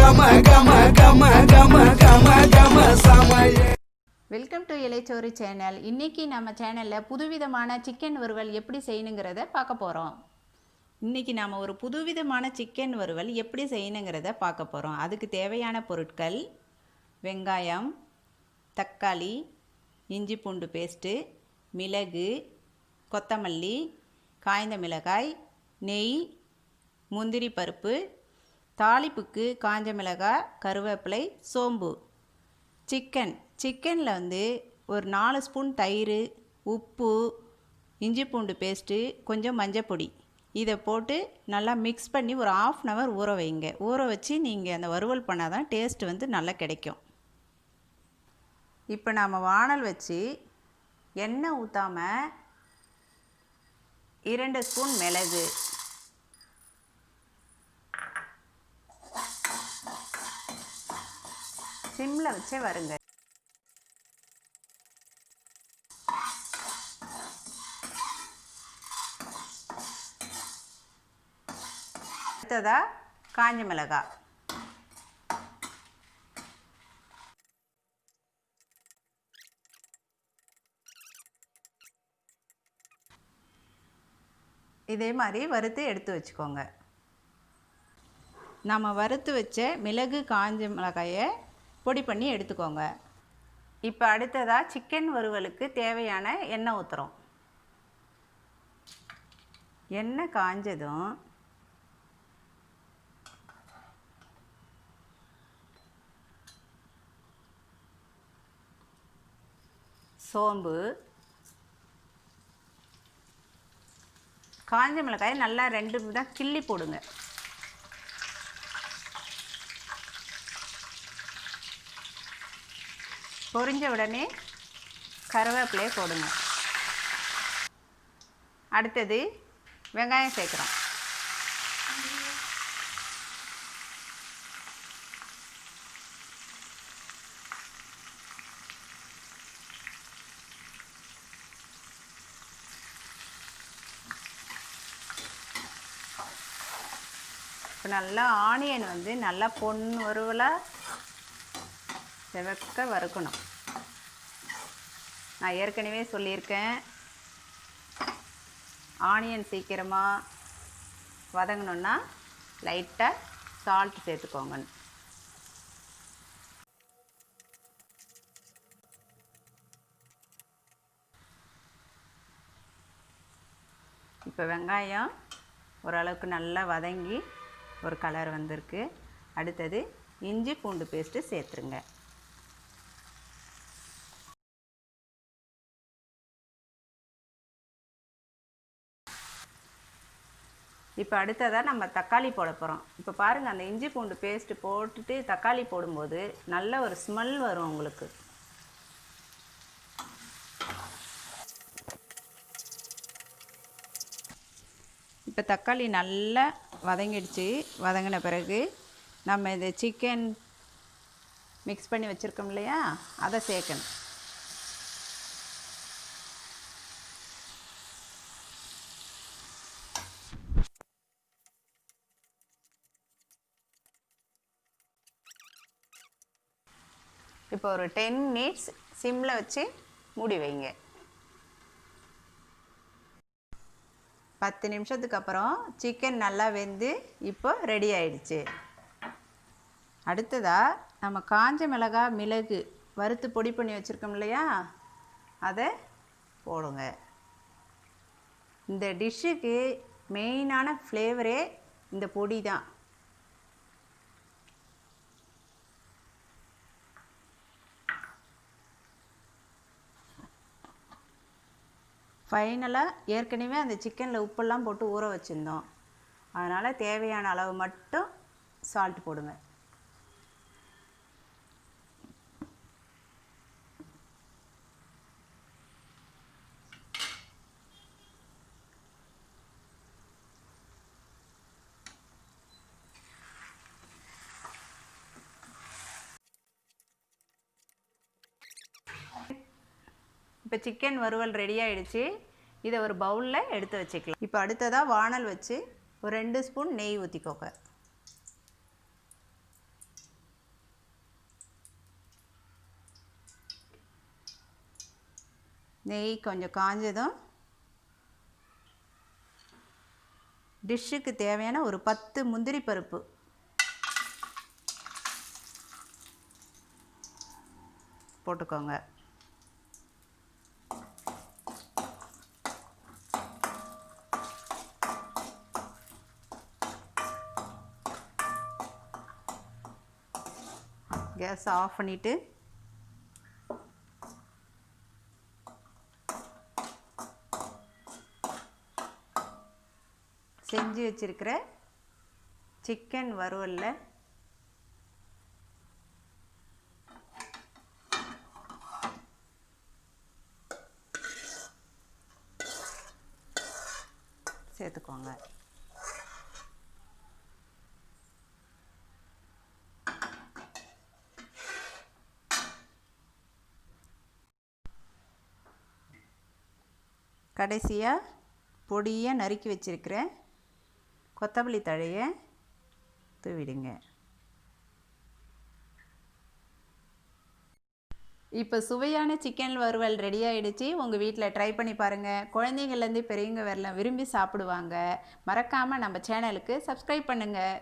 கம கம கம கம கம கம சமய. வெல்கம் டு இலை சோறு சேனல். இன்றைக்கி நம்ம சேனலில் புதுவிதமான சிக்கன் வறுவல் எப்படி செய்யணுங்கிறத பார்க்க போகிறோம். இன்றைக்கி நாம் ஒரு புதுவிதமான சிக்கன் வறுவல் எப்படி செய்யணுங்கிறத பார்க்க போகிறோம். அதுக்கு தேவையான பொருட்கள்: வெங்காயம், தக்காளி, இஞ்சி பூண்டு பேஸ்ட்டு, மிளகு, கொத்தமல்லி, காய்ந்த மிளகாய், நெய், முந்திரி பருப்பு, தாளிப்புக்கு காஞ்ச மிளகாய், கருவேப்பிலை, சோம்பு. சிக்கனில் வந்து ஒரு 4 ஸ்பூன் தயிர், உப்பு, இஞ்சி பூண்டு பேஸ்ட்டு, கொஞ்சம் மஞ்சப்பொடி, இதை போட்டு நல்லா மிக்ஸ் பண்ணி ஒரு 1/2 hour ஊற வைங்க. ஊற வச்சு நீங்கள் அந்த வறுவல் பண்ணால் தான் டேஸ்ட்டு வந்து நல்லா கிடைக்கும். இப்போ நாம் வானல் வச்சு எண்ணெய் ஊற்றாமல் 2 ஸ்பூன் மிளகு, சிம்மில் வச்சே வருங்க. அடுத்ததா காஞ்ச மிளகாய், இதே மாதிரி வறுத்து எடுத்து வச்சுக்கோங்க. நம்ம வறுத்து வச்ச மிளகு காஞ்ச மிளகாயை பொடி பண்ணி எடுத்துக்கோங்க. இப்போ அடுத்ததாக சிக்கன் வறுவலுக்கு தேவையான எண்ணெய் ஊற்றுறோம். எண்ணெய் காஞ்சதும் சோம்பு, காஞ்ச மிளகாயை நல்லா 2 தான் கிள்ளி போடுங்க. பொரிஞ்ச உடனே கருவேப்பிலையை போடுங்க. அடுத்தது வெங்காயம் சேர்க்குறோம். இப்போ நல்லா ஆனியன் வந்து நல்லா பொன் வறுவலாக செவக்க வறுக்கணும். நான் ஏற்கனவே சொல்லியிருக்கேன், ஆனியன் சீக்கிரமாக வதங்கணுன்னா லைட்டாக சால்ட் சேர்த்துக்கோங்க. இப்போ வெங்காயம் ஓரளவுக்கு நல்லா வதங்கி ஒரு கலர் வந்திருக்கு. அடுத்தது இஞ்சி பூண்டு பேஸ்ட்டு சேர்த்துருங்க. இப்போ அடுத்ததாக நம்ம தக்காளி போட போகிறோம். இப்போ பாருங்கள், அந்த இஞ்சி பூண்டு பேஸ்ட்டு போட்டுட்டு தக்காளி போடும்போது நல்ல ஒரு ஸ்மெல் வரும் உங்களுக்கு. இப்போ தக்காளி நல்லா வதங்கிடுச்சு. வதங்கின பிறகு நம்ம இந்த சிக்கன் மிக்ஸ் பண்ணி வச்சுருக்கோம் இல்லையா, அதை சேர்க்கணும். இப்போ ஒரு 10 minutes சிம்மில் வச்சு மூடி வைங்க. 10 நிமிஷத்துக்கு அப்புறம் சிக்கன் நல்லா வெந்து இப்போ ரெடி ஆயிடுச்சு. அடுத்ததாக நம்ம காஞ்ச மிளகாய், மிளகு வறுத்து பொடி பண்ணி வச்சுருக்கோம் இல்லையா, அதை போடுங்க. இந்த டிஷ்ஷுக்கு மெயினான ஃப்ளேவரே இந்த பொடி தான். ஃபைனலாக ஏற்கனவே அந்த சிக்கனில் உப்பெல்லாம் போட்டு ஊற வச்சுருந்தோம். அதனால் தேவையான அளவு மட்டும் சால்ட் போடுங்க. இப்போ சிக்கன் வறுவல் ரெடி ஆகிடுச்சு. இதை ஒரு பவுலில் எடுத்து வச்சுக்கலாம். இப்போ அடுத்ததாக வானல் வச்சு ஒரு 2 ஸ்பூன் நெய் ஊற்றிக்கோங்க. நெய் கொஞ்சம் காஞ்சதும் டிஷ்ஷுக்கு தேவையான ஒரு 10 முந்திரி பருப்பு போட்டுக்கோங்க. கேஸ் ஆஃப் பண்ணிவிட்டு செஞ்சு வச்சிருக்கிற சிக்கன் வறுவலில் சேர்த்துக்கோங்க. கடைசியாக பொடியாக நறுக்கி வச்சிருக்கிற கொத்தமல்லி தழையை தூவிடுங்க. இப்போ சுவையான சிக்கன் வறுவல் ரெடி ஆகிடுச்சு. உங்கள் வீட்டில் ட்ரை பண்ணி பாருங்கள். குழந்தைங்கள்லேருந்து பெரியவங்க வரலாம் விரும்பி சாப்பிடுவாங்க. மறக்காமல் நம்ம சேனலுக்கு சப்ஸ்கிரைப் பண்ணுங்கள்.